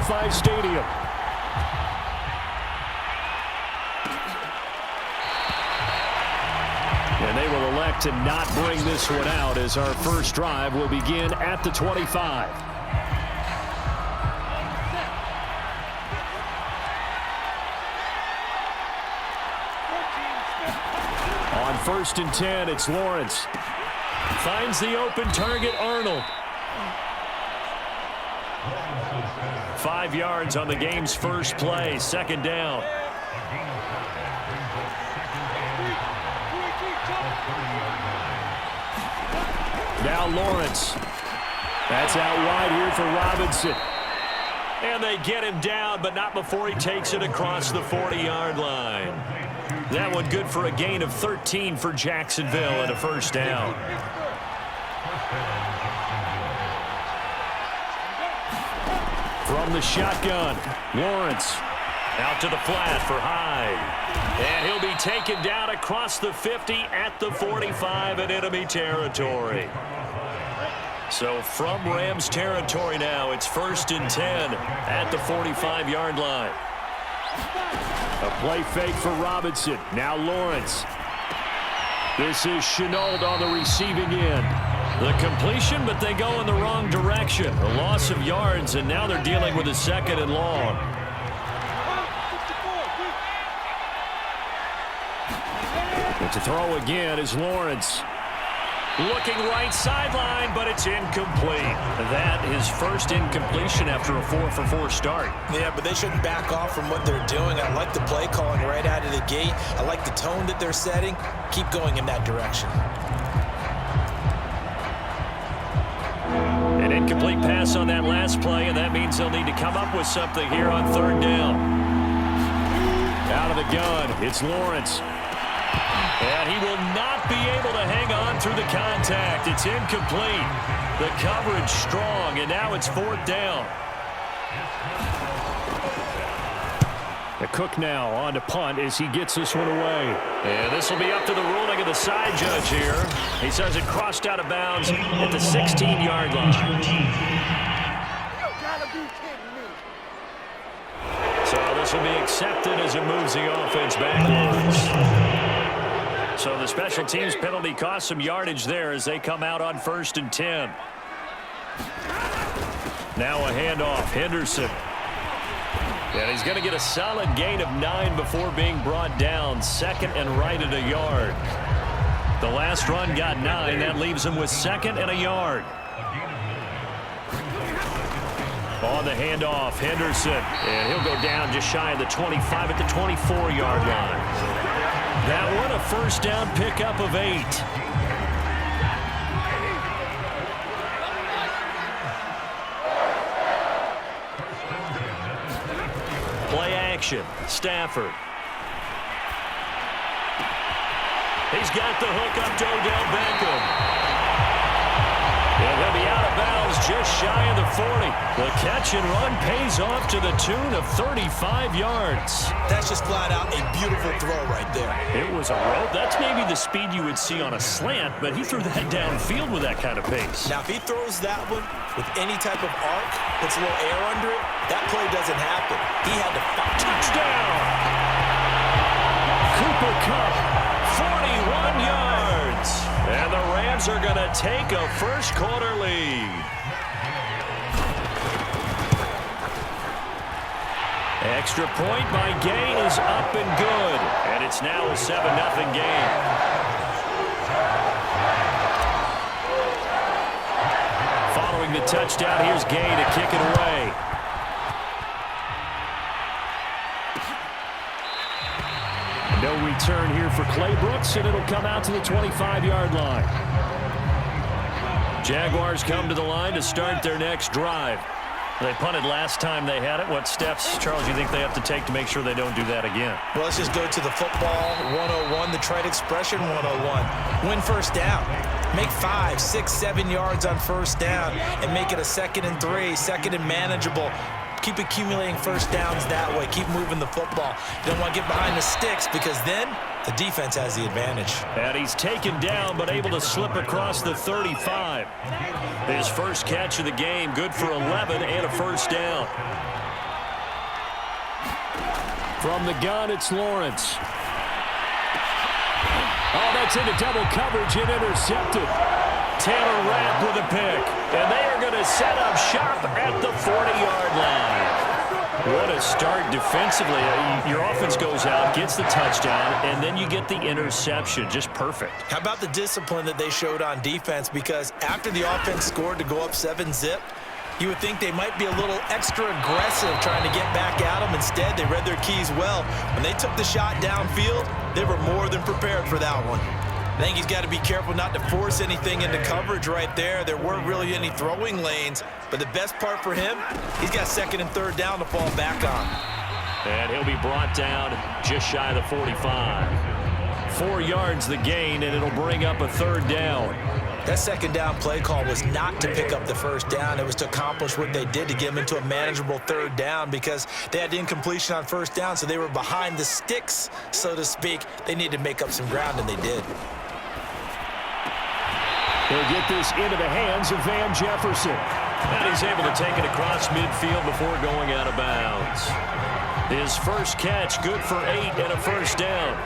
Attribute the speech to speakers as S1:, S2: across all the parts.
S1: SoFi Stadium. And they will elect to not bring this one out as our first drive will begin at the 25. On 1st and 10, it's Lawrence. Finds the open target, Arnold. 5 yards on the game's first play, 2nd down. Now Lawrence. That's out wide here for Robinson. And they get him down, but not before he takes it across the 40-yard line. That one good for a gain of 13 for Jacksonville and a 1st down. From the shotgun, Lawrence out to the flat for Hyde. And he'll be taken down across the 50 at the 45 in enemy territory. So from Rams territory now, it's 1st and 10 at the 45-yard line. A play fake for Robinson. Now Lawrence. This is Chenault on the receiving end. The completion, but they go in the wrong direction. A loss of yards, and now they're dealing with a 2nd and long. But to throw again is Lawrence. Looking right sideline, but it's incomplete. That is first incompletion after a 4-for-4 start.
S2: Yeah, but they shouldn't back off from what they're doing. I like the play calling right out of the gate. I like the tone that they're setting. Keep going in that direction.
S1: An incomplete pass on that last play, and that means they'll need to come up with something here on 3rd down. Out of the gun, it's Lawrence. And he will not be able to hang on through the contact. It's incomplete. The coverage strong, and now it's 4th down. The Cook now on to punt as he gets this one away. And this will be up to the ruling of the side judge here. He says it crossed out of bounds at the 16-yard line. So this will be accepted as it moves the offense backwards. So the special teams penalty cost some yardage there as they come out on 1st and 10. Now a handoff, Henderson. And he's going to get a solid gain of 9 before being brought down. 2nd and right at a yard. The last run got 9. That leaves him with 2nd and a yard. On the handoff, Henderson. And he'll go down just shy of the 25 at the 24-yard line. That one a 1st down pickup of 8. Play action. Stafford. He's got the hook up to Odell Beckham. And he'll be out of bounds just shy of the 40. The catch and run pays off to the tune of 35 yards.
S2: That's just flat out a beautiful throw right there.
S1: It was a rope. That's maybe the speed you would see on a slant, but he threw that downfield with that kind of pace.
S2: Now, if he throws that one with any type of arc, puts a little air under it, that play doesn't happen. He had to fight.
S1: Touchdown! Cooper Kupp, 41 yards. And the Rams are going to take a 1st quarter lead. Extra point by Gay is up and good. And it's now a 7-0 game. Following the touchdown, here's Gay to kick it away. No return here for Clay Brooks, and it'll come out to the 25-yard line. Jaguars come to the line to start their next drive. They punted last time they had it. What steps, Charles, you think they have to take to make sure they don't do that again?
S2: Well, let's just go to the football 101, the trade expression 101. Win 1st down. Make 5, 6, 7 yards on 1st down and make it a 2nd and 3, 2nd and manageable. Keep accumulating 1st downs that way. Keep moving the football. You don't want to get behind the sticks because then the defense has the advantage.
S1: And he's taken down but able to slip across the 35. His first catch of the game, good for 11 and a 1st down. From the gun, it's Lawrence. Oh, that's into double coverage and intercepted. Taylor Rapp with a pick. And they are going to set up shop at the 40-yard line. What a start defensively. Your offense goes out, gets the touchdown, and then you get the interception. Just perfect.
S2: How about the discipline that they showed on defense? Because after the offense scored to go up 7-zip, you would think they might be a little extra aggressive trying to get back at them. Instead, they read their keys well. When they took the shot downfield, they were more than prepared for that one. I think he's got to be careful not to force anything into coverage right there. There weren't really any throwing lanes, but the best part for him, he's got second and third down to fall back on.
S1: And he'll be brought down just shy of the 45. 4 yards the gain, and it'll bring up a third down.
S2: That second down play call was not to pick up the first down. It was to accomplish what they did to get them into a manageable third down because they had incompletion on first down, so they were behind the sticks, so to speak. They needed to make up some ground, and they did.
S1: They'll get this into the hands of Van Jefferson. And he's able to take it across midfield before going out of bounds. His first catch, good for 8 and a first down.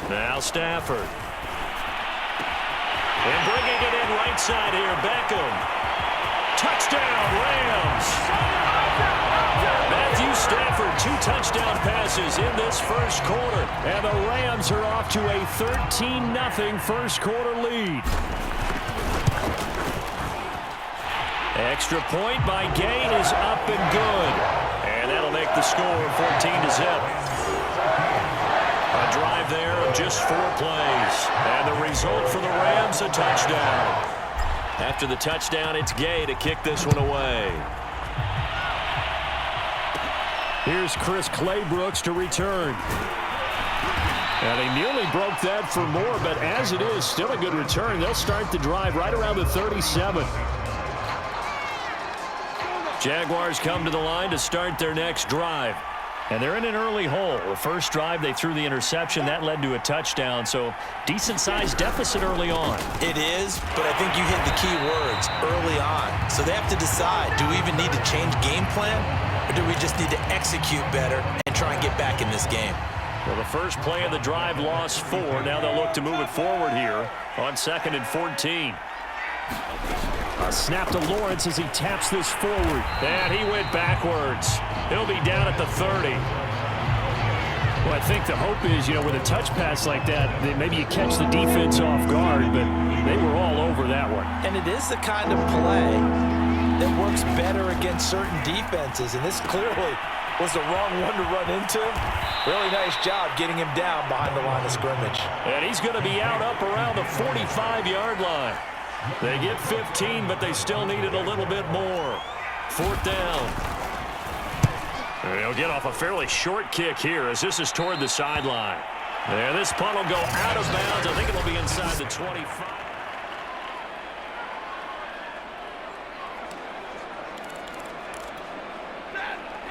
S1: Now Stafford. And bringing it in right side here, Beckham. Touchdown, Rams. Matthew Stafford, 2 touchdown passes in this first quarter. And the Rams are off to a 13-0 first quarter lead. Extra point by Gay is up and good. And that'll make the score 14-0. A drive there of just 4 plays. And the result for the Rams, a touchdown. After the touchdown, it's Gay to kick this one away. Here's Chris Claybrooks to return. And they nearly broke that for more, but as it is, still a good return. They'll start the drive right around the 37. Jaguars come to the line to start their next drive. And they're in an early hole. The first drive, they threw the interception. That led to a touchdown, so decent-sized deficit early on.
S2: It is, but I think you hit the key words, early on. So they have to decide, do we even need to change game plan, or do we just need to execute better and try and get back in this game?
S1: Well, the first play of the drive lost 4. Now they'll look to move it forward here on 2nd and 14. A snap to Lawrence as he taps this forward. And he went backwards. He'll be down at the 30. Well, I think the hope is, with a touch pass like that, that maybe you catch the defense off guard, but they were all over that one.
S2: And it is the kind of play that works better against certain defenses, and this clearly was the wrong one to run into. Really nice job getting him down behind the line of scrimmage.
S1: And he's going to be out up around the 45-yard line. They get 15, but they still needed a little bit more. 4th down. And he'll get off a fairly short kick here as this is toward the sideline. And this punt will go out of bounds. I think it'll be inside the 25.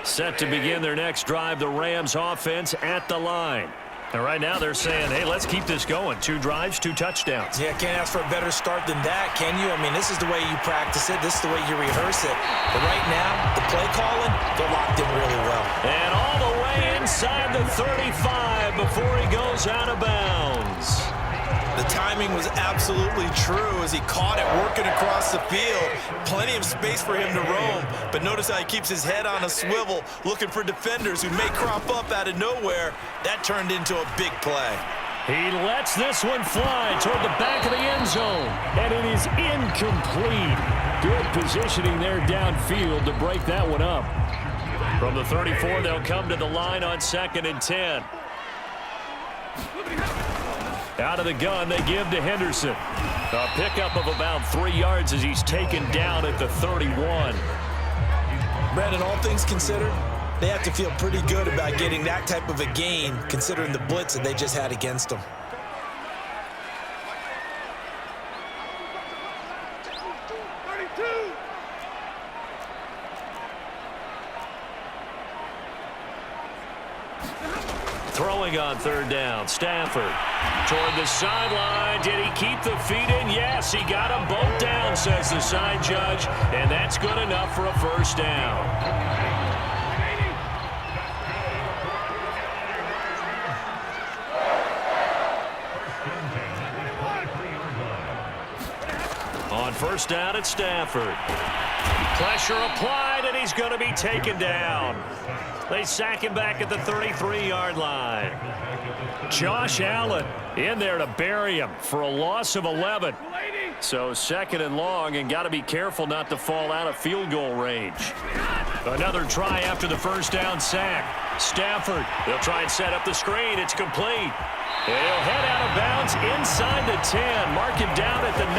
S1: Set to begin their next drive, the Rams offense at the line. And right now they're saying, hey, let's keep this going. 2 drives, 2 touchdowns.
S2: Yeah, can't ask for a better start than that, can you? I mean, this is the way you practice it. This is the way you rehearse it. But right now, the play calling, they're locked in really well.
S1: And all the way inside the 35 before he goes out of bounds.
S2: The timing was absolutely true as he caught it working across the field. Plenty of space for him to roam, but notice how he keeps his head on a swivel looking for defenders who may crop up out of nowhere. That turned into a big play.
S1: He lets this one fly toward the back of the end zone, and it is incomplete. Good positioning there downfield to break that one up. From the 34, they'll come to the line on 2nd and 10. Out of the gun, they give to Henderson. A pickup of about 3 yards as he's taken down at the 31.
S2: Brandon, all things considered, they have to feel pretty good about getting that type of a gain considering the blitz that they just had against them.
S1: Throwing on third down, Stafford. Toward the sideline. Did he keep the feet in? Yes, he got them both down, says the side judge. And that's good enough for a first down. On first down at Stafford. Pressure applied, and he's going to be taken down. They sack him back at the 33-yard line. Josh Allen in there to bury him for a loss of 11. So second and long, and got to be careful not to fall out of field goal range. Another try after the first down sack. Stafford, they'll try and set up the screen. It's complete. And he'll head out of bounds inside the 10. Mark him down at the 9.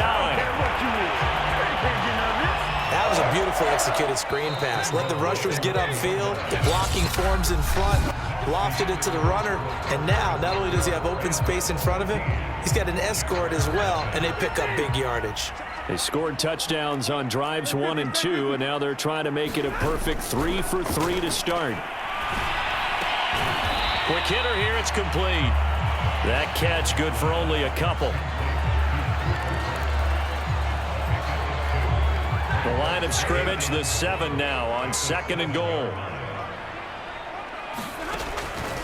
S2: That was a beautifully executed screen pass. Let the rushers get upfield. The blocking forms in front. Lofted it to the runner. And now, not only does he have open space in front of him, he's got an escort as well, and they pick up big yardage.
S1: They scored touchdowns on drives 1 and 2, and now they're trying to make it a perfect 3 for 3 to start. Quick hitter here. It's complete. That catch good for only a couple. The line of scrimmage, the 7 now on second and goal.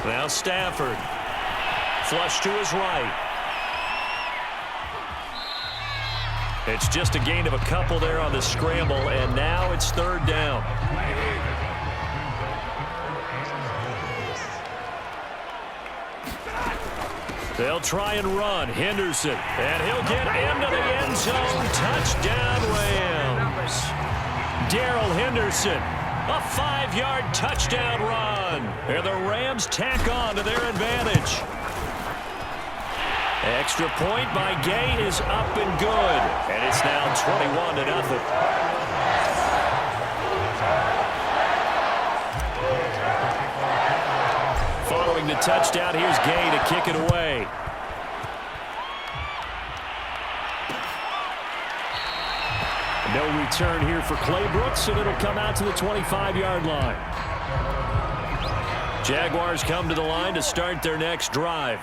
S1: Now Stafford. Flush to his right. It's just a gain of a couple there on the scramble, and now it's third down. They'll try and run. Henderson, and he'll get into the end zone. Touchdown, Rams. Darrell Henderson, a 5-yard touchdown run. And the Rams tack on to their advantage. Extra point by Gay is up and good. And it's now 21-0. Following the touchdown, here's Gay to kick it away. No return here for Clay Brooks, and it'll come out to the 25-yard line. Jaguars come to the line to start their next drive.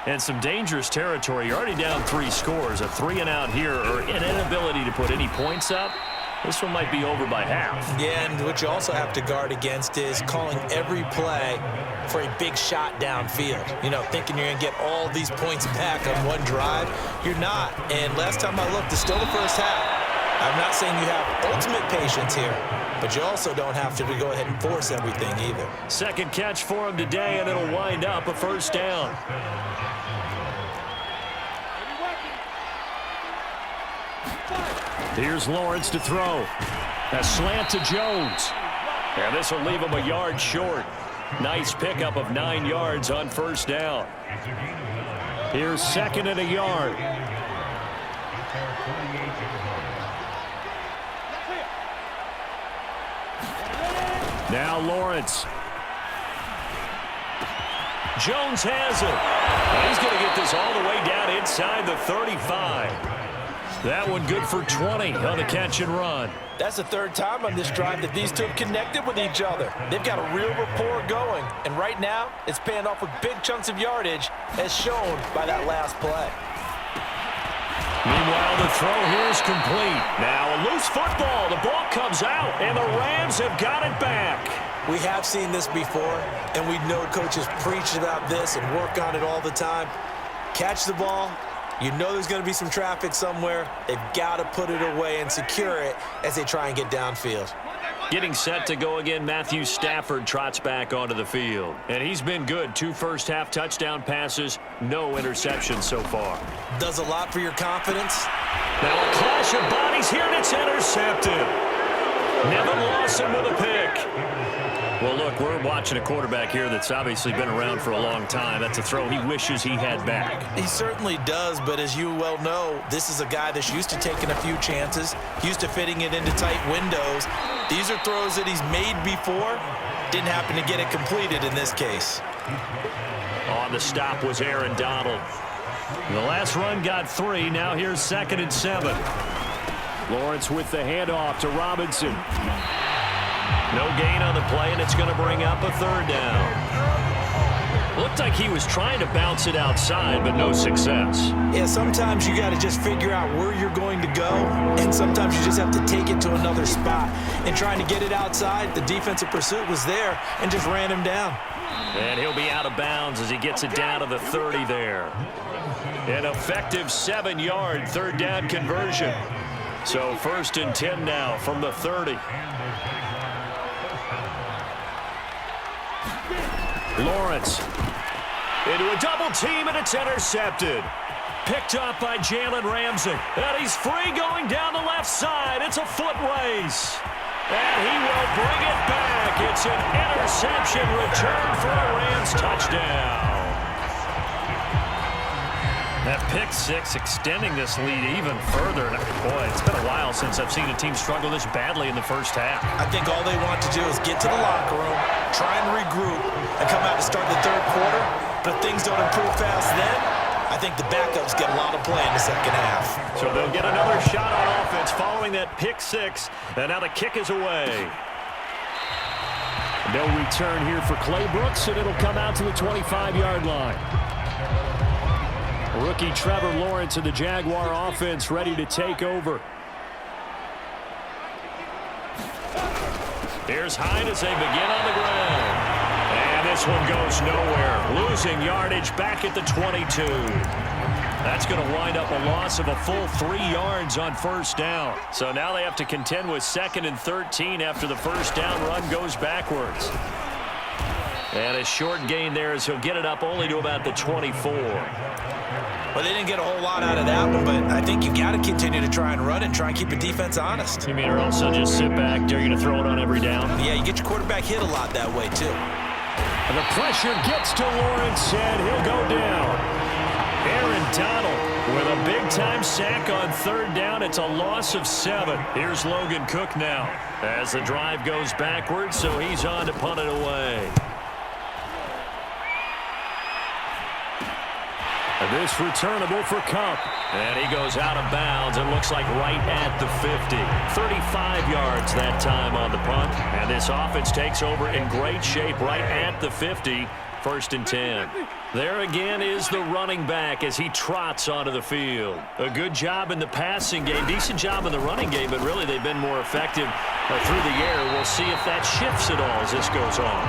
S1: And some dangerous territory. You're already down 3 scores. A 3-and-out here, or an inability to put any points up. This one might be over by half. Yeah, and what you also have to guard against is calling every play for a big shot downfield. You know, thinking you're going to get all these points back on one drive. You're not. And last time I looked, it's still the first half. I'm not saying you have ultimate patience here, but you also don't have to go ahead and force everything either. Second catch for him today, and it'll wind up a first down. Here's Lawrence to throw. A slant to Jones. And this will leave him a yard short. Nice pickup of 9 yards on first down. Here's second and a yard. Now Lawrence. Jones has it. And he's going to get this all the way down inside the 35. That one good for 20 on the catch and run. That's the third time on this drive that these two have connected with each other. They've got a real rapport going. And right now, it's paying off with big chunks of yardage, as shown by that last play. Meanwhile, the throw here is complete. Now a loose football. The ball comes out, and the Rams have got it back. We have seen this before, and we know coaches preach about this and work on it all the time. Catch the ball. You know there's going to be some traffic somewhere. They've got to put it away and secure it as they try and get downfield. Getting set to go again, Matthew Stafford trots back onto the field. And he's been good. 2 first-half touchdown passes, no interceptions so far. Does a lot for your confidence. Now a clash of bodies here, and it's intercepted. Nevin Lawson with a pick. Well, look, we're watching a quarterback here that's obviously been around for a long time. That's a throw he wishes he had back. He certainly does, but as you well know, this is a guy that's used to taking a few chances, used to fitting it into tight windows. These are throws that he's made before. Didn't happen to get it completed in this case. On the stop was Aaron Donald. The last run got 3. Now here's second and 7. Lawrence with the handoff to Robinson. No gain on the play, and it's going to bring up a third down. Looked like he was trying to bounce it outside, but no success.
S2: Yeah, sometimes you got to just figure out where you're going to go, and sometimes you just have to take it to another spot. And trying to get it outside, the defensive pursuit was there and just ran him down.
S1: And he'll be out of bounds as he gets it down to the 30 there. An effective 7-yard third down conversion. So 1st and 10 now from the 30. Lawrence into a double team, and it's intercepted. Picked up by Jalen Ramsey. And he's free going down the left side. It's a foot race. And he will bring it back. It's an interception return for a Rams touchdown. That pick six extending this lead even further. Boy, it's been a while since I've seen a team struggle this badly in the first half.
S2: I think all they want to do is get to the locker room, try and regroup, and come out to start the third quarter. But if things don't improve fast then, I think the backups get a lot of play in the second half.
S1: So they'll get another shot on offense following that pick six. And now the kick is away. No return here for Clay Brooks, and it'll come out to the 25-yard line. Rookie Trevor Lawrence of the Jaguar offense ready to take over. Here's Hyde as they begin on the ground. And this one goes nowhere. Losing yardage back at the 22. That's going to wind up a loss of a full 3 yards on first down. So now they have to contend with 2nd and 13 after the first down run goes backwards. And a short gain there as he'll get it up only to about the 24.
S2: Well, they didn't get a whole lot out of that one, but I think you've got to continue to try and run and try and keep the defense honest.
S1: You mean, or else they'll just sit back, dare you to throw it on every down?
S2: Yeah, you get your quarterback hit a lot that way, too.
S1: And the pressure gets to Lawrence, and he'll go down. Aaron Donald with a big-time sack on 3rd down. It's a loss of 7. Here's Logan Cook now as the drive goes backwards, so he's on to punt it away. And this returnable for Kupp. And he goes out of bounds and looks like right at the 50. 35 yards that time on the punt. And this offense takes over in great shape right at the 50. 1st and 10. There again is the running back as he trots onto the field. A good job in the passing game, decent job in the running game, but really they've been more effective through the air. We'll see if that shifts at all as this goes on.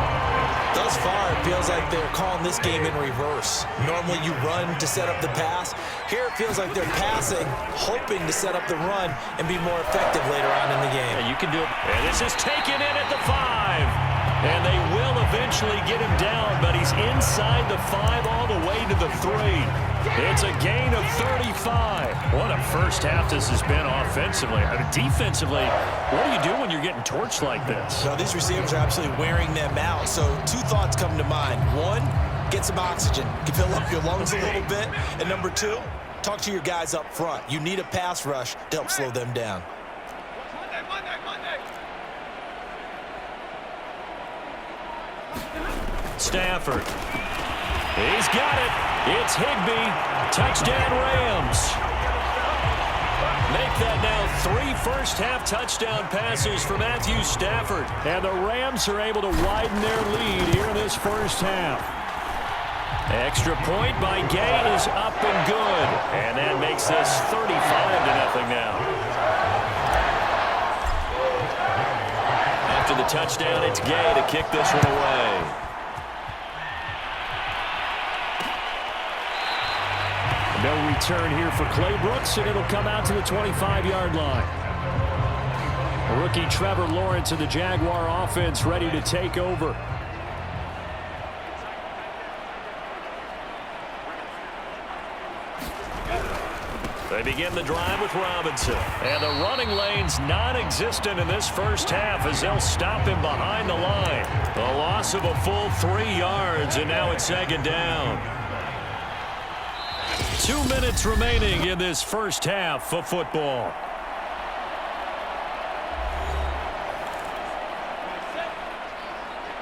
S2: Thus far, it feels like they're calling this game in reverse. Normally you run to set up the pass. Here it feels like they're passing, hoping to set up the run and be more effective later on in the game.
S1: Yeah, you can do it. And this is taken in at the 5. And they will eventually get him down, but he's inside the 5 all the way to the 3. It's a gain of 35. What a first half this has been offensively. I mean, defensively, what do you do when you're getting torched like this?
S2: Well, these receivers are absolutely wearing them out. So 2 thoughts come to mind. 1, get some oxygen. You can fill up your lungs a little bit. And number 2, talk to your guys up front. You need a pass rush to help slow them down.
S1: Stafford. He's got it. It's Higbee. Touchdown Rams. Make that now 3 first-half touchdown passes for Matthew Stafford. And the Rams are able to widen their lead here in this first half. Extra point by Gay is up and good. And that makes this 35-0 now. After the touchdown, it's Gay to kick this one away. No return here for Clay Brooks, and it'll come out to the 25-yard line. Rookie Trevor Lawrence of the Jaguar offense ready to take over. They begin the drive with Robinson. And the running lane's non-existent in this first half as they'll stop him behind the line. A loss of a full 3 yards, and now it's 2nd down. 2 minutes remaining in this first half of football.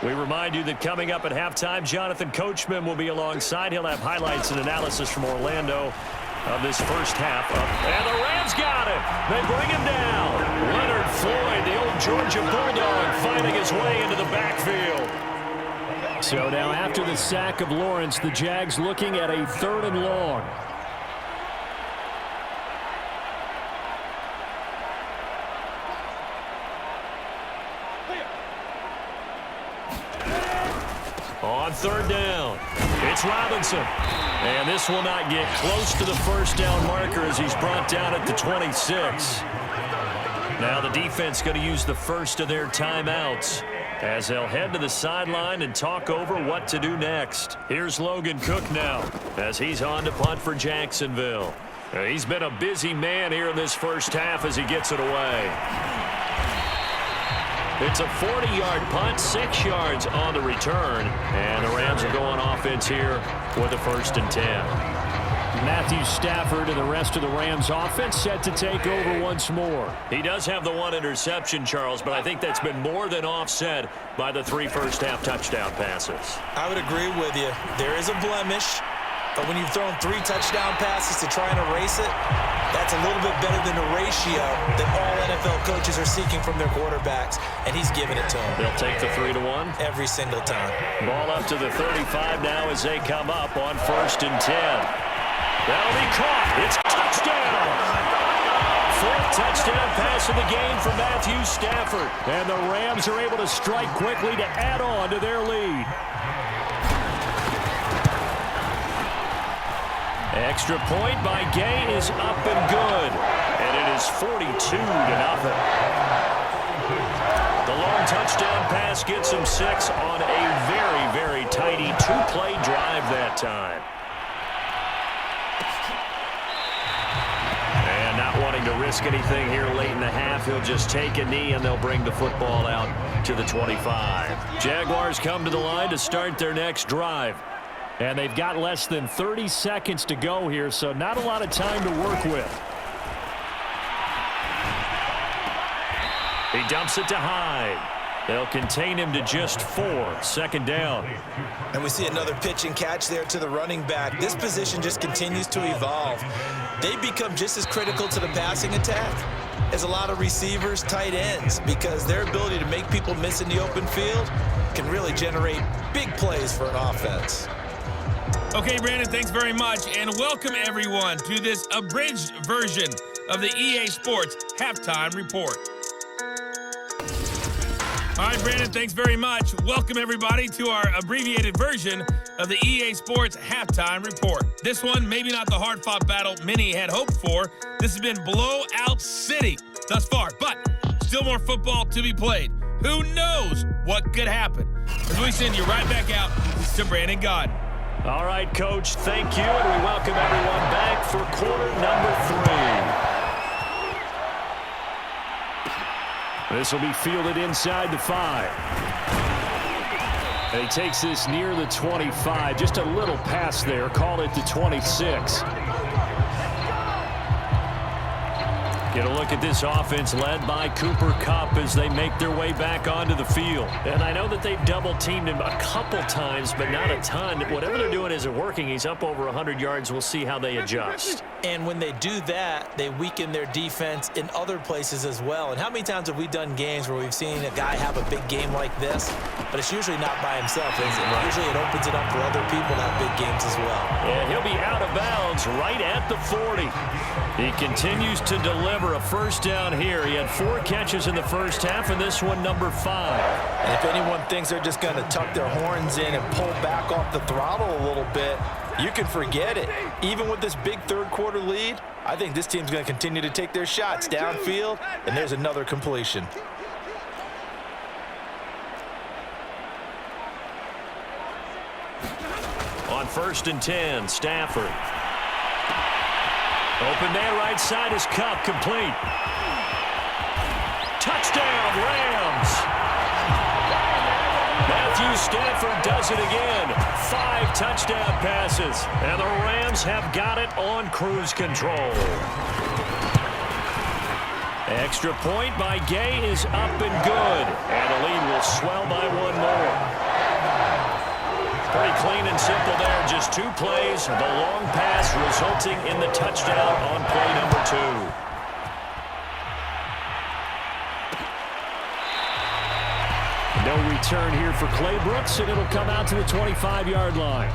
S1: We remind you that coming up at halftime, Jonathan Coachman will be alongside. He'll have highlights and analysis from Orlando of this first half. And the Rams got him. They bring him down. Leonard Floyd, the old Georgia Bulldog, fighting his way into the backfield. So now after the sack of Lawrence, the Jags looking at a 3rd and long. On 3rd down, it's Robinson. And this will not get close to the 1st down marker as he's brought down at the 26. Now the defense going to use the first of their timeouts as they'll head to the sideline and talk over what to do next. Here's Logan Cook now as he's on to punt for Jacksonville. He's been a busy man here in this first half as he gets it away. It's a 40-yard punt, 6 yards on the return, and the Rams are going offense here with a 1st and 10. Matthew Stafford and the rest of the Rams offense set to take over once more. He does have the 1 interception, Charles, but I think that's been more than offset by the 3 first-half touchdown passes.
S2: I would agree with you. There is a blemish, but when you've thrown 3 touchdown passes to try and erase it, that's a little bit better than the ratio that all NFL coaches are seeking from their quarterbacks, and he's giving it to them.
S1: They'll take the 3-1
S2: every single time.
S1: Ball up to the 35 now as they come up on 1st and 10. That'll be caught. It's touchdown. 4th touchdown pass of the game for Matthew Stafford. And the Rams are able to strike quickly to add on to their lead. Extra point by Gay is up and good. And it is 42-0. The long touchdown pass gets him 6 on a very, very tidy 2-play drive that time. And not wanting to risk anything here late in the half, he'll just take a knee and they'll bring the football out to the 25. Jaguars come to the line to start their next drive. And they've got less than 30 seconds to go here, so not a lot of time to work with. He dumps it to Hyde. They'll contain him to just 4. 2nd down.
S2: And we see another pitch and catch there to the running back. This position just continues to evolve. They become just as critical to the passing attack as a lot of receivers, tight ends, because their ability to make people miss in the open field can really generate big plays for an offense.
S3: Okay, Brandon, thanks very much, and welcome everyone to this abridged version of the EA Sports Halftime Report. All right, Brandon, thanks very much. Welcome everybody to our abbreviated version of the EA Sports Halftime Report. This one, maybe not the hard-fought battle many had hoped for. This has been blowout city thus far, but still more football to be played. Who knows what could happen? As we send you right back out to Brandon Gaudin.
S1: All right, Coach, thank you, and we welcome everyone back for quarter number 3. This will be fielded inside the 5. And he takes this near the 25, just a little pass there, call it the 26. Get a look at this offense led by Cooper Kupp as they make their way back onto the field. And I know that they've double-teamed him a couple times, but not a ton. Whatever they're doing isn't working. He's up over 100 yards. We'll see how they adjust.
S2: And when they do that, they weaken their defense in other places as well. And how many times have we done games where we've seen a guy have a big game like this, but it's usually not by himself, is it? Right. Usually it opens it up for other people to have big games as well.
S1: And he'll be out of bounds right at the 40. He continues to deliver a 1st down here. He had 4 catches in the first half, and this one number 5.
S2: And if anyone thinks they're just going to tuck their horns in and pull back off the throttle a little bit, you can forget it. Even with this big 3rd quarter lead, I think this team's going to continue to take their shots downfield, and there's another completion.
S1: On 1st and 10, Stafford. Open man right side is Kupp, complete. Touchdown, Rams. Matthew Stafford does it again. 5 touchdown passes, and the Rams have got it on cruise control. Extra point by Gay is up and good, and the lead will swell by 1 more. Pretty clean and simple there. Just 2 plays. The long pass resulting in the touchdown on play number 2. No return here for Clay Brooks, and it'll come out to the 25-yard line.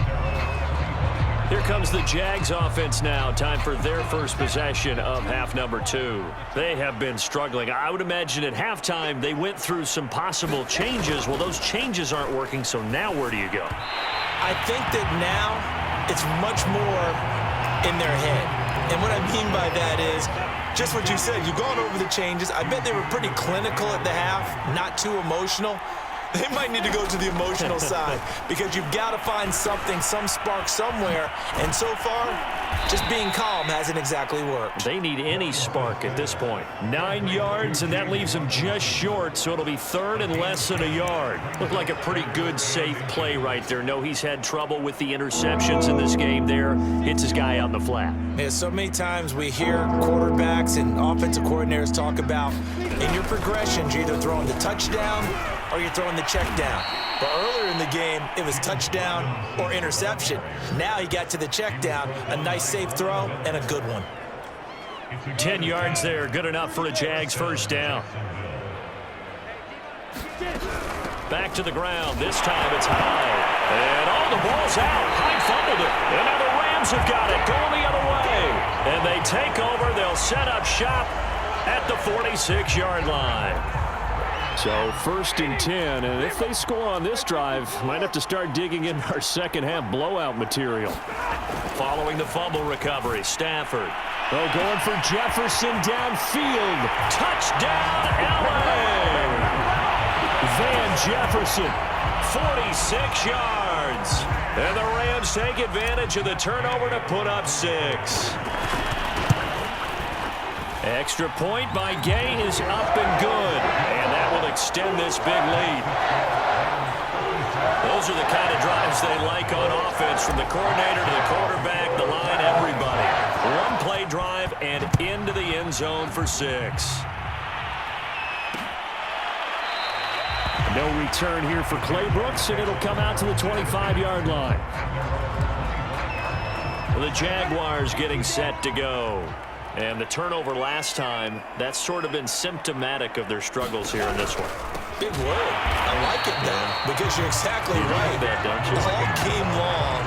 S1: Here comes the Jags offense now. Time for their first possession of half number 2. They have been struggling. I would imagine at halftime they went through some possible changes. Well, those changes aren't working, so now where do you go?
S2: I think that now it's much more in their head. And what I mean by that is just what you said. You've gone over the changes. I bet they were pretty clinical at the half, not too emotional. They might need to go to the emotional side because you've got to find something, some spark somewhere. And so far, just being calm hasn't exactly worked.
S1: They need any spark at this point. 9 yards, and that leaves them just short, so it'll be third and less than a yard. Looked like a pretty good, safe play right there. No, he's had trouble with the interceptions in this game there. Hits his guy out in the flat.
S2: Yeah, so many times we hear quarterbacks and offensive coordinators talk about in your progressions, you're either throwing the touchdown or you're throwing the check down. But earlier in the game, it was touchdown or interception. Now he got to the check down, a nice safe throw, and a good one.
S1: 10 yards there, good enough for a Jags first down. Back to the ground. This time it's high. And the ball's out. High fumbled it. And now the Rams have got it, going the other way. And they take over. They'll set up shop at the 46-yard line. So first and 10, and if they score on this drive, might have to start digging in our second half blowout material. Following the fumble recovery, Stafford. Oh, going for Jefferson downfield. Touchdown, LA! Van Jefferson, 46 yards. And the Rams take advantage of the turnover to put up 6. Extra point by Gay is up and good. And that will extend this big lead. Those are the kind of drives they like on offense, from the coordinator to the quarterback, the line, everybody. One play drive and into the end zone for 6. No return here for Clay Brooks, and it'll come out to the 25-yard line. The Jaguars getting set to go. And the turnover last time, that's sort of been symptomatic of their struggles here in this one.
S2: Big word. I like it, though, because you're exactly right.
S1: That, don't you?
S2: All game long,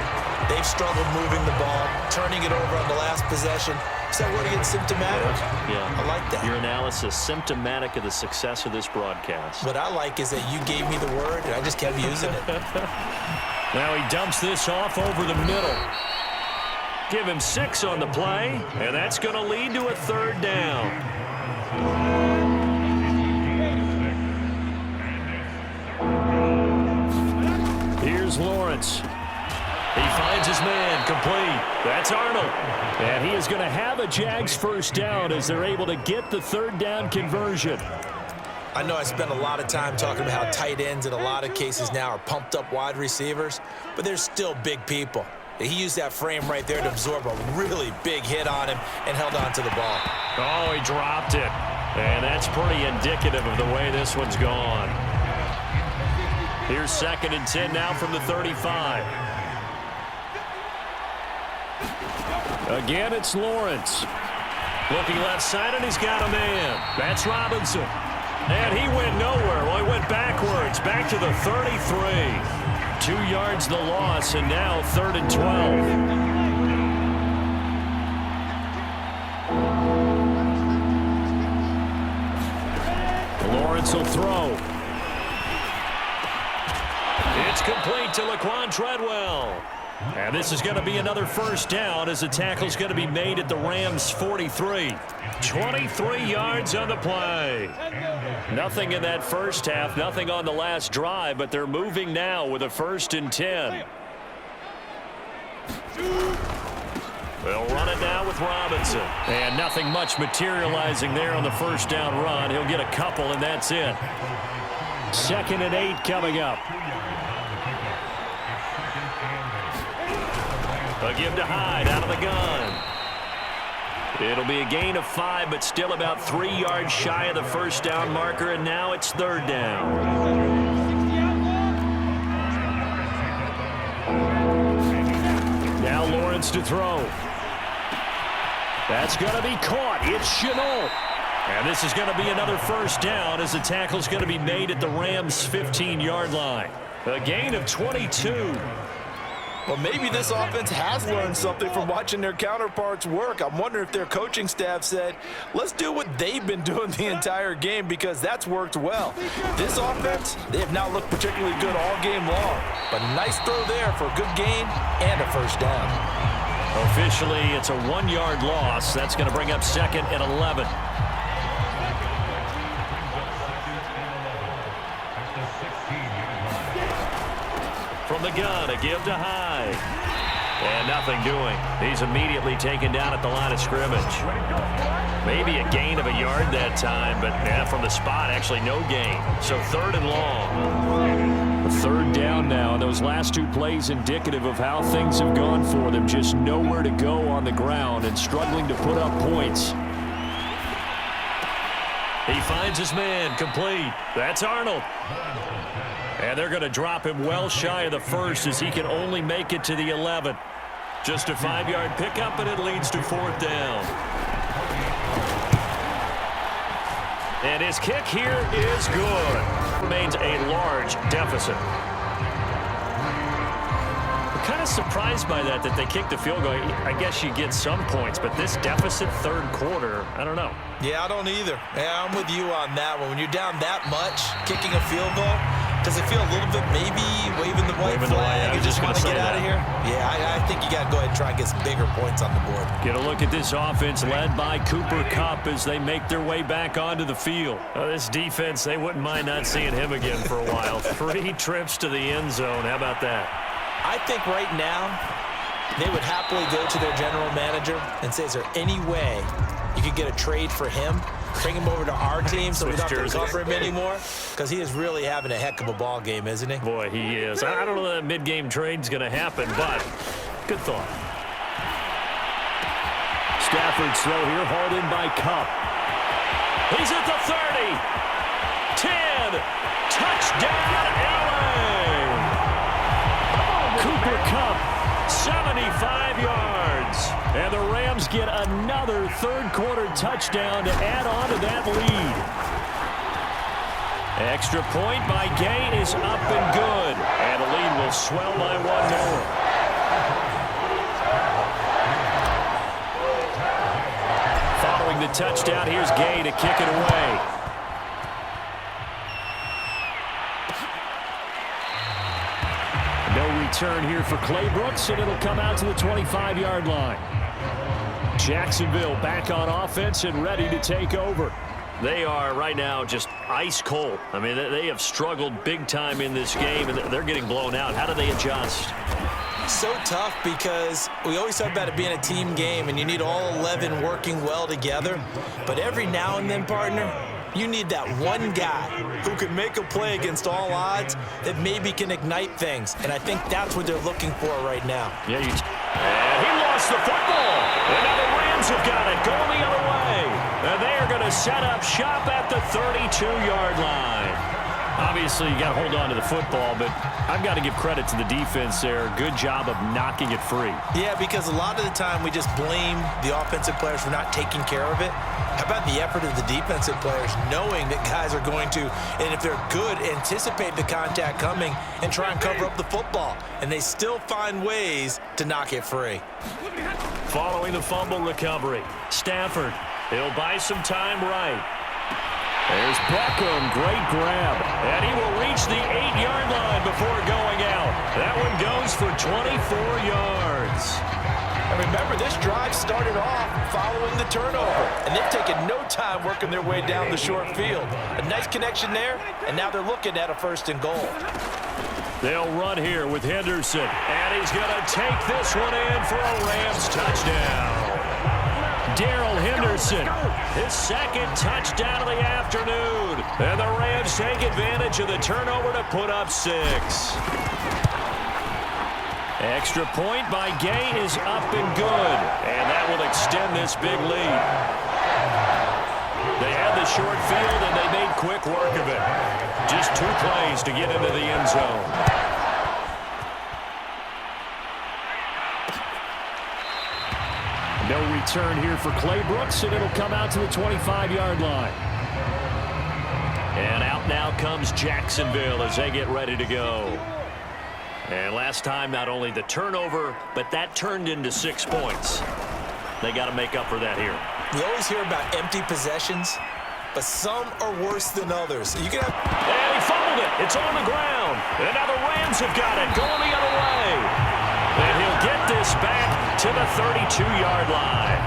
S2: they've struggled moving the ball, turning it over on the last possession. Is that word again, symptomatic?
S1: Yeah.
S2: I like that.
S1: Your analysis, symptomatic of the success of this broadcast.
S2: What I like is that you gave me the word, and I just kept using it.
S1: Now he dumps this off over the middle. Give him 6 on the play, and that's going to lead to a third down. Here's Lawrence. He finds his man, complete. That's Arnold. And he is going to have a Jags first down as they're able to get the third down conversion.
S2: I know I spent a lot of time talking about how tight ends in a lot of cases now are pumped up wide receivers, but they're still big people. He used that frame right there to absorb a really big hit on him and held on to the ball.
S1: Oh, he dropped it. And that's pretty indicative of the way this one's gone. Here's second and 10 now from the 35. Again, it's Lawrence. Looking left side, and he's got a man. That's Robinson. And he went nowhere. Well, he went backwards, back to the 33. 2 yards the loss, and now third and 12. Lawrence will throw. It's complete to Laquan Treadwell. And this is going to be another first down as the tackle's going to be made at the Rams' 43. 23 yards on the play. Nothing in that first half, nothing on the last drive, but they're moving now with a first and 10. They'll run it now with Robinson. And nothing much materializing there on the first down run. He'll get a couple, and that's it. Second and 8 coming up. A give to Hyde out of the gun. It'll be a gain of 5, but still about 3 yards shy of the first down marker, and now it's third down. Now Lawrence to throw. That's going to be caught. It's Chenault. And this is going to be another first down as the tackle's going to be made at the Rams' 15-yard line. A gain of 22.
S2: Well, maybe this offense has learned something from watching their counterparts work. I'm wondering if their coaching staff said, let's do what they've been doing the entire game, because that's worked well. This offense, they have not looked particularly good all game long. But a nice throw there for a good gain and a first down.
S1: Officially, it's a 1-yard loss. That's going to bring up 2nd and 11. From the gun, a give to Hyde. And nothing doing. He's immediately taken down at the line of scrimmage. Maybe a gain of a yard that time, but yeah, from the spot, actually no gain. So 3rd and long. 3rd down now, and those last 2 plays indicative of how things have gone for them. Just nowhere to go on the ground and struggling to put up points. He finds his man, complete. That's Arnold. And they're going to drop him well shy of the 1st as he can only make it to the 11th. Just a 5-yard pickup, and it leads to 4th down. And his kick here is good. Remains a large deficit. I'm kind of surprised by that they kicked the field goal. I guess you get some points, but this deficit 3rd quarter, I don't know.
S2: Yeah, I don't either. Yeah, I'm with you on that one. When you're down that much, kicking a field goal, does it feel a little bit maybe waving the white flag? You just want to get out of here? Yeah, I think you got to go ahead and try and get some bigger points on the board.
S1: Get a look at this offense led by Cooper Kupp as they make their way back onto the field. This defense, they wouldn't mind not seeing him again for a while. 3 trips to the end zone. How about that?
S2: I think right now they would happily go to their general manager and say, is there any way you could get a trade for him? Bring him over to our team so we don't have to cover him anymore? Because he is really having a heck of a ball game, isn't he?
S1: Boy, he is. I don't know that mid-game trade's going to happen, but good thought. Stafford's throw here, hauled in by Kupp. He's at the 30. 10. Touchdown, LA. Cooper Kupp, 75 yards. And the Rams get another 3rd quarter touchdown to add on to that lead. Extra point by Gay is up and good. And the lead will swell by 1 more. Following the touchdown, here's Gay to kick it away. No return here for Clay Brooks, and it'll come out to the 25-yard line. Jacksonville back on offense and ready to take over. They are right now just ice cold. I mean, they have struggled big time in this game, and they're getting blown out. How do they adjust?
S2: So tough, because we always talk about it being a team game, and you need all 11 working well together. But every now and then, partner, you need that one guy who can make a play against all odds that maybe can ignite things. And I think that's what they're looking for right now.
S1: Yeah, and he lost the football. And now the Rams have got it going the other way. And they are going to set up shop at the 32-yard line. Obviously, you got to hold on to the football, but I've got to give credit to the defense there. Good job of knocking it free.
S2: Yeah, because a lot of the time we just blame the offensive players for not taking care of it. How about the effort of the defensive players knowing that guys are going to, and if they're good, anticipate the contact coming and try and cover up the football. And they still find ways to knock it free.
S1: Following the fumble recovery, Stafford, he'll buy some time right. There's Beckham, great grab. And he will reach the 8-yard line before going out. That one goes for 24 yards.
S2: And remember, this drive started off following the turnover, and they've taken no time working their way down the short field. A nice connection there, and now they're looking at a 1st and goal.
S1: They'll run here with Henderson, and he's going to take this one in for a Rams touchdown. Darrell Henderson, his 2nd touchdown of the afternoon. And the Rams take advantage of the turnover to put up 6. Extra point by Gay is up and good. And that will extend this big lead. They had the short field, and they made quick work of it. Just 2 plays to get into the end zone. No return here for Clay Brooks, and it'll come out to the 25-yard line. And out now comes Jacksonville as they get ready to go. And last time, not only the turnover, but that turned into 6 points. They got to make up for that here.
S2: You always hear about empty possessions, but some are worse than others. You can have...
S1: And he fumbled it. It's on the ground. And now the Rams have got it going the other way. And he'll get this back to the 32-yard line.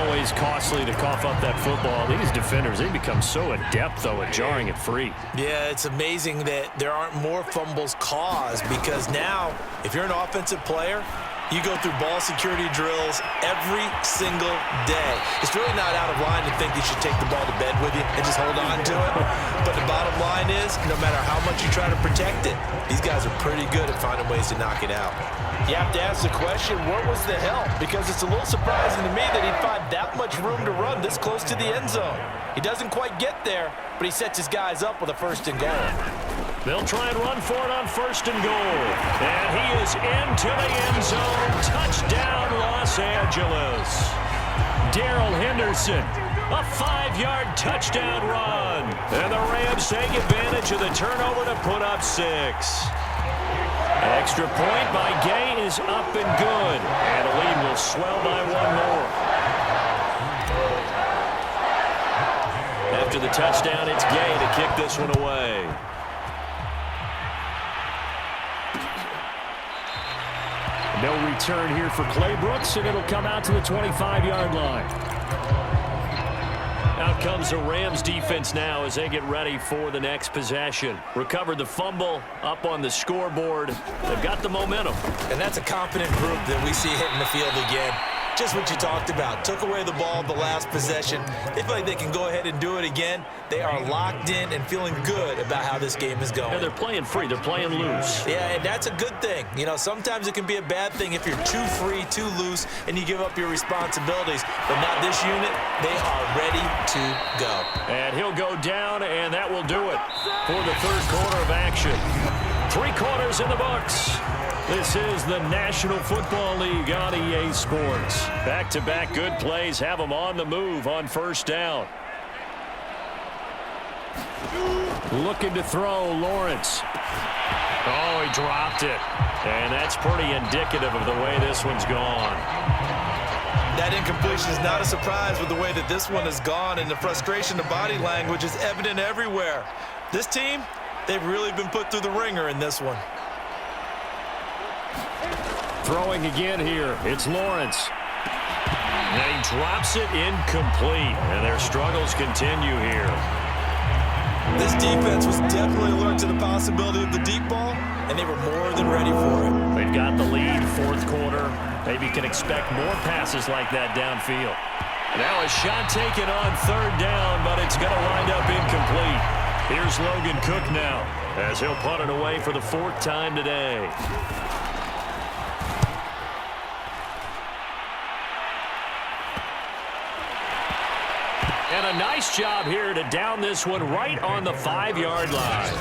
S1: Always costly to cough up that football. These defenders, they become so adept, though, at jarring it free.
S2: Yeah, it's amazing that there aren't more fumbles caused, because now, if you're an offensive player, you go through ball security drills every single day. It's really not out of line to think you should take the ball to bed with you and just hold on to it. But the bottom line is, no matter how much you try to protect it, these guys are pretty good at finding ways to knock it out. You have to ask the question, what was the help? Because it's a little surprising to me that he'd find that much room to run this close to the end zone. He doesn't quite get there, but he sets his guys up with a 1st and goal.
S1: They'll try and run for it on 1st and goal. And he is into the end zone. Touchdown, Los Angeles. Darrell Henderson, a 5-yard touchdown run. And the Rams take advantage of the turnover to put up 6. Extra point by Gay is up and good. And the lead will swell by 1 more. After the touchdown, it's Gay to kick this one away. No return here for Clay Brooks, and it'll come out to the 25-yard line. Out comes the Rams defense now as they get ready for the next possession. Recovered the fumble, up on the scoreboard. They've got the momentum.
S2: And that's a confident group that we see hitting the field again. Just what you talked about. Took away the ball the last possession. They feel like they can go ahead and do it again. They are locked in and feeling good about how this game is going.
S1: Yeah, they're playing free. They're playing loose.
S2: Yeah, and that's a good thing. You know, sometimes it can be a bad thing if you're too free, too loose, and you give up your responsibilities. But not this unit. They are ready to go.
S1: And he'll go down, and that will do it for the 3rd quarter of action. 3 quarters in the books. This is the National Football League on EA Sports. Back-to-back good plays have them on the move on 1st down. Looking to throw, Lawrence. Oh, he dropped it. And that's pretty indicative of the way this one's gone.
S2: That incompletion is not a surprise with the way that this one has gone, and the frustration, the body language is evident everywhere. This team, they've really been put through the ringer in this one.
S1: Throwing again here, it's Lawrence. And he drops it incomplete, and their struggles continue here.
S2: This defense was definitely alert to the possibility of the deep ball, and they were more than ready for it.
S1: They've got the lead, 4th quarter. Maybe can expect more passes like that downfield. Now a shot taken on 3rd down, but it's going to wind up incomplete. Here's Logan Cook now, as he'll punt it away for the 4th time today. And a nice job here to down this one right on the 5-yard line.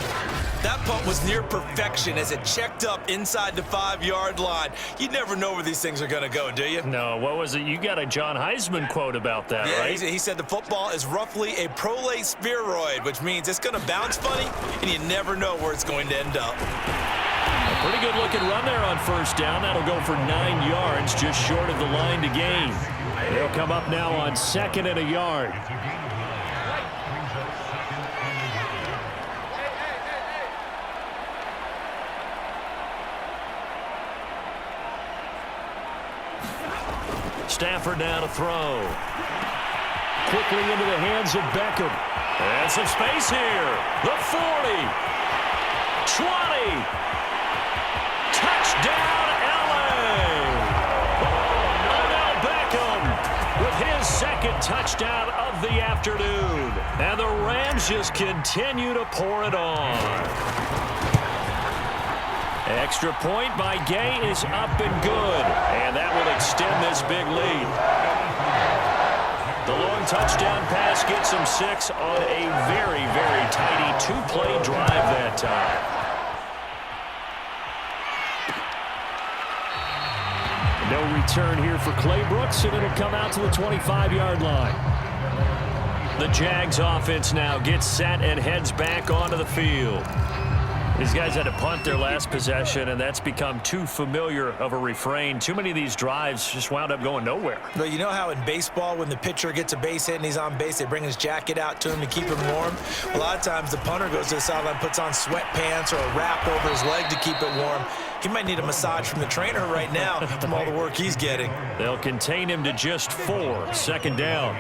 S2: That punt was near perfection as it checked up inside the 5-yard line. You never know where these things are going to go, do you?
S1: No, what was it? You got a John Heisman quote about that,
S2: yeah,
S1: right?
S2: He said the football is roughly a prolate spheroid, which means it's going to bounce funny, and you never know where it's going to end up.
S1: A pretty good-looking run there on 1st down. That'll go for 9 yards, just short of the line to gain. They'll come up now on 2nd and a yard. Stafford now to throw. Quickly into the hands of Beckham. And some space here. The 40. 20. Touchdown, LA. Odell Beckham with his 2nd touchdown of the afternoon. And the Rams just continue to pour it on. Extra point by Gay is up and good. And that will extend this big lead. The long touchdown pass gets him 6 on a very, very tidy 2-play drive that time. No return here for Clay Brooks, and it'll come out to the 25-yard line. The Jags offense now gets set and heads back onto the field. These guys had to punt their last possession, and that's become too familiar of a refrain. Too many of these drives just wound up going nowhere.
S2: But you know how in baseball, when the pitcher gets a base hit and he's on base, they bring his jacket out to him to keep him warm? A lot of times the punter goes to the sideline, puts on sweatpants or a wrap over his leg to keep it warm. He might need a massage from the trainer right now from all the work he's getting.
S1: They'll contain him to just 4. Second down.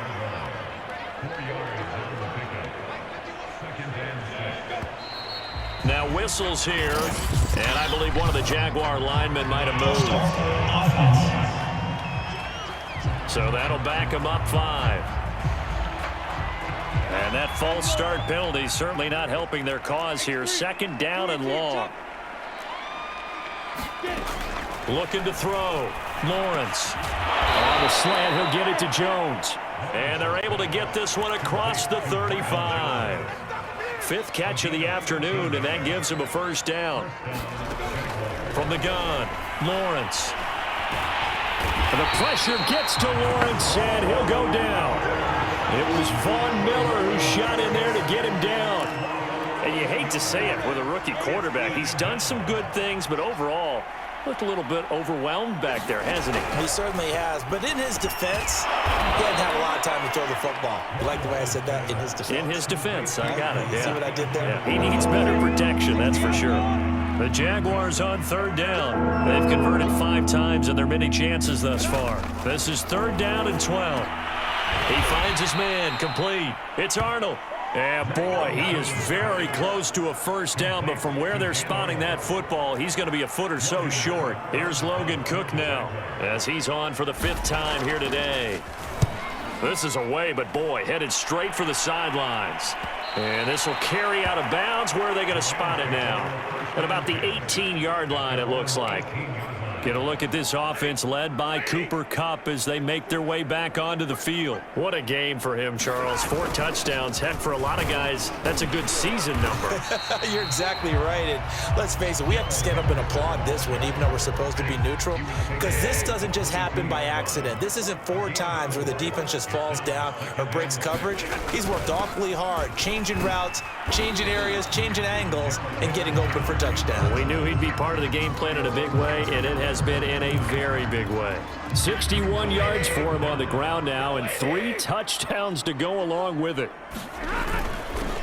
S1: Now whistles here, and I believe one of the Jaguar linemen might have moved. So that'll back him up 5. And that false start penalty certainly not helping their cause here. Second down and long. Looking to throw. Lawrence. On the slant, he'll get it to Jones. And they're able to get this one across the 35. 5th catch of the afternoon, and that gives him a first down. From the gun, Lawrence. And the pressure gets to Lawrence, and he'll go down. It was Von Miller who shot in there to get him down. And you hate to say it with a rookie quarterback. He's done some good things, but overall, looked a little bit overwhelmed back there, hasn't he?
S2: He certainly has, but in his defense, he hadn't had a lot of time to throw the football. You like the way I said that? In his defense.
S1: In his defense, I got it.
S2: You
S1: yeah.
S2: see what I did there?
S1: Yeah. He needs better protection, that's for sure. The Jaguars on 3rd down. They've converted 5 times in their many chances thus far. This is 3rd down and 12. He finds his man, complete. It's Arnold. Yeah, boy, he is very close to a first down, but from where they're spotting that football, he's going to be a foot or so short. Here's Logan Cook now, as he's on for the 5th time here today. This is away, but boy, headed straight for the sidelines. And this will carry out of bounds. Where are they going to spot it now? At about the 18-yard line, it looks like. Get a look at this offense led by Cooper Kupp as they make their way back onto the field. What a game for him, Charles. 4 touchdowns. Heck, for a lot of guys, that's a good season number.
S2: You're exactly right. And let's face it, we have to stand up and applaud this one, even though we're supposed to be neutral, because this doesn't just happen by accident. This isn't 4 times where the defense just falls down or breaks coverage. He's worked awfully hard, changing routes, changing areas, changing angles, and getting open for touchdowns.
S1: We knew he'd be part of the game plan in a big way, and it has been in a very big way. 61 yards for him on the ground now, and 3 touchdowns to go along with it.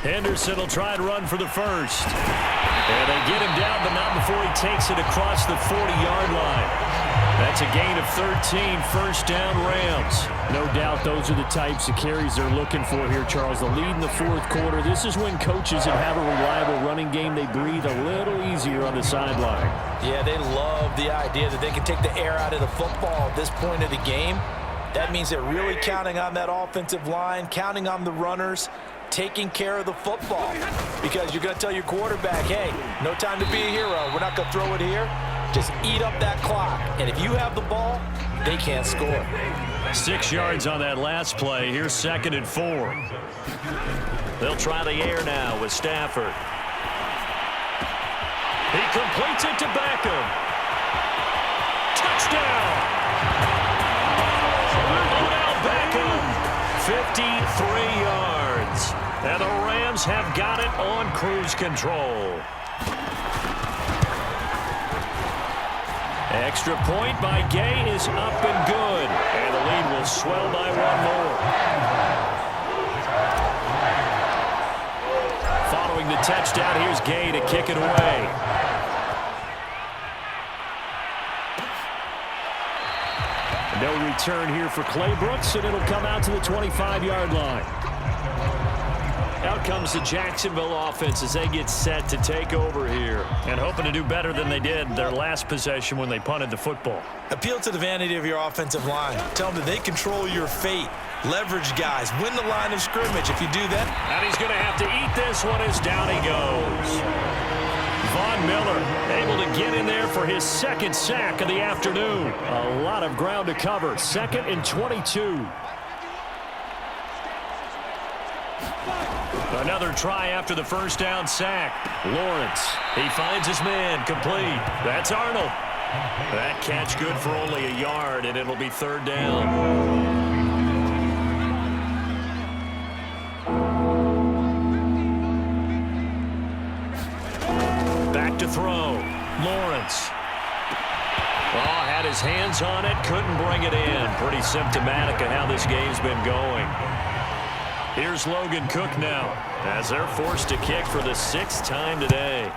S1: Henderson will try and run for the first. And they get him down, but not before he takes it across the 40-yard line. That's a gain of 13, first down Rams. No doubt those are the types of carries they're looking for here, Charles. The lead in the 4th quarter. This is when coaches that have a reliable running game, they breathe a little easier on the sideline.
S2: Yeah, they love the idea that they can take the air out of the football at this point of the game. That means they're really counting on that offensive line, counting on the runners, taking care of the football. Because you're going to tell your quarterback, hey, no time to be a hero. We're not going to throw it here. Just eat up that clock. And if you have the ball, they can't score.
S1: 6 yards on that last play. Here's 2nd and 4. They'll try the air now with Stafford. He completes it to Beckham. Touchdown! Odell Beckham, 53 yards. And the Rams have got it on cruise control. Extra point by Gay is up and good. And the lead will swell by 1 more. Following the touchdown, here's Gay to kick it away. No return here for Clay Brooks, and it'll come out to the 25-yard line. Out comes the Jacksonville offense as they get set to take over here and hoping to do better than they did their last possession when they punted the football.
S2: Appeal to the vanity of your offensive line. Tell them that they control your fate. Leverage guys. Win the line of scrimmage. If you do that.
S1: And he's going to have to eat this one as down he goes. Von Miller able to get in there for his 2nd sack of the afternoon. A lot of ground to cover. 2nd and 22. Another try after the 1st down sack. Lawrence, he finds his man, complete. That's Arnold. That catch good for only a yard, and it'll be third down. Back to throw. Lawrence. Oh, had his hands on it, couldn't bring it in. Pretty symptomatic of how this game's been going. Here's Logan Cook now, as they're forced to kick for the 6th time today.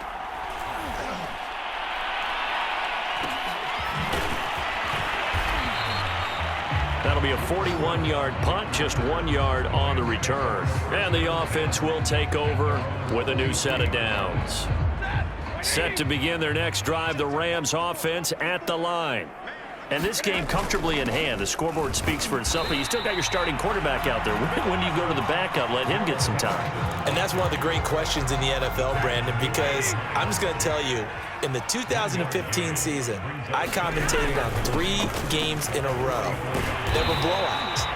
S1: That'll be a 41-yard punt, just 1 yard on the return. And the offense will take over with a new set of downs. Set to begin their next drive, the Rams offense at the line. And this game comfortably in hand. The scoreboard speaks for itself, but you still got your starting quarterback out there. When do you go to the backup? Let him get some time.
S2: And that's one of the great questions in the NFL, Brandon, because I'm just going to tell you, in the 2015 season, I commentated on 3 games in a row. They were blowouts.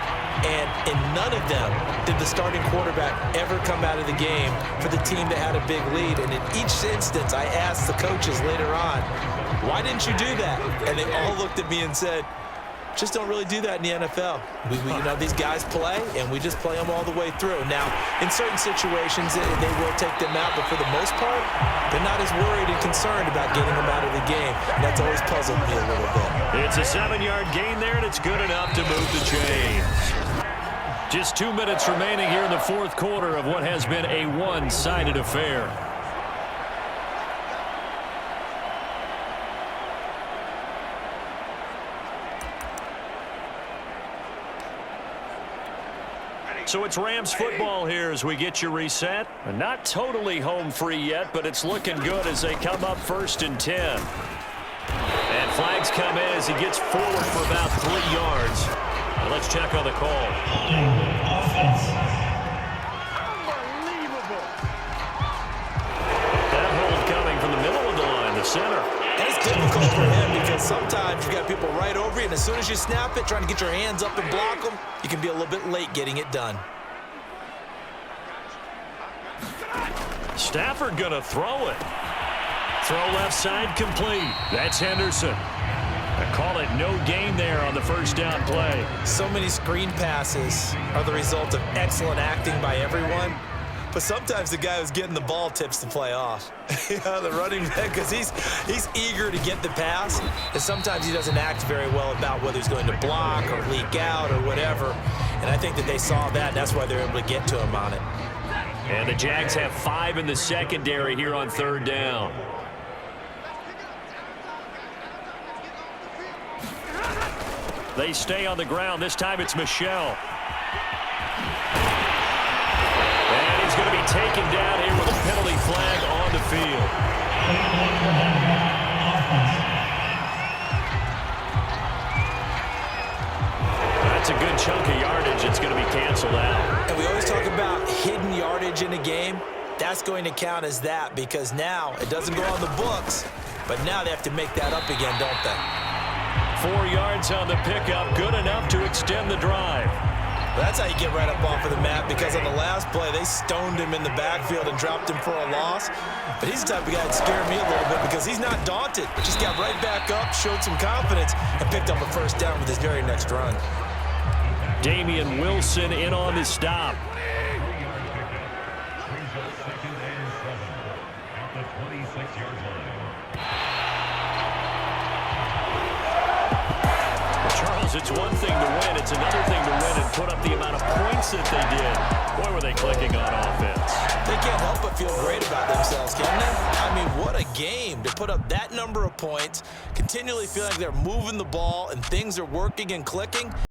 S2: And in none of them did the starting quarterback ever come out of the game for the team that had a big lead. And in each instance, I asked the coaches later on, why didn't you do that? And they all looked at me and said, just don't really do that in the NFL. These guys play, and we just play them all the way through. Now, in certain situations, they will take them out, but for the most part, they're not as worried and concerned about getting them out of the game. And that's always puzzled me a little bit.
S1: It's a 7-yard gain there, and it's good enough to move the chains. Just 2 minutes remaining here in the 4th quarter of what has been a one-sided affair. So it's Rams football here as we get you reset. Not totally home free yet, but it's looking good as they come up 1st and 10. And flags come in as he gets forward for about 3 yards. Now let's check on the call. That hold coming from the middle of the line, the center.
S2: And it's difficult for him because sometimes you got people right over you, and as soon as you snap it, trying to get your hands up and block them, you can be a little bit late getting it done.
S1: Stafford going to throw it. Throw left side complete. That's Henderson. I call it no gain there on the 1st down play.
S2: So many screen passes are the result of excellent acting by everyone. But sometimes the guy who's getting the ball tips the play off. The running back, because he's eager to get the pass, and sometimes he doesn't act very well about whether he's going to block or leak out or whatever. And I think that they saw that, and that's why they're able to get to him on it.
S1: And the Jags have 5 in the secondary here on 3rd down. They stay on the ground. This time it's Michel. And he's going to be taken down here with a penalty flag on the field. That's a good chunk of yardage. It's going to be canceled out.
S2: And we always talk about hidden yardage in a game. That's going to count as that because now it doesn't go on the books, but now they have to make that up again, don't they?
S1: 4 yards on the pickup, good enough to extend the drive.
S2: Well, that's how you get right up off of the mat, because on the last play, they stoned him in the backfield and dropped him for a loss. But he's the type of guy that scared me a little bit because he's not daunted. Just got right back up, showed some confidence, and picked up a 1st down with his very next run.
S1: Damian Wilson in on the stop. Charles, it's one thing to win. It's another thing to win and put up the amount of points that they did. Boy, were they clicking on offense.
S2: They can't help but feel great about themselves, can they? I mean, what a game to put up that number of points, continually feeling like they're moving the ball and things are working and clicking.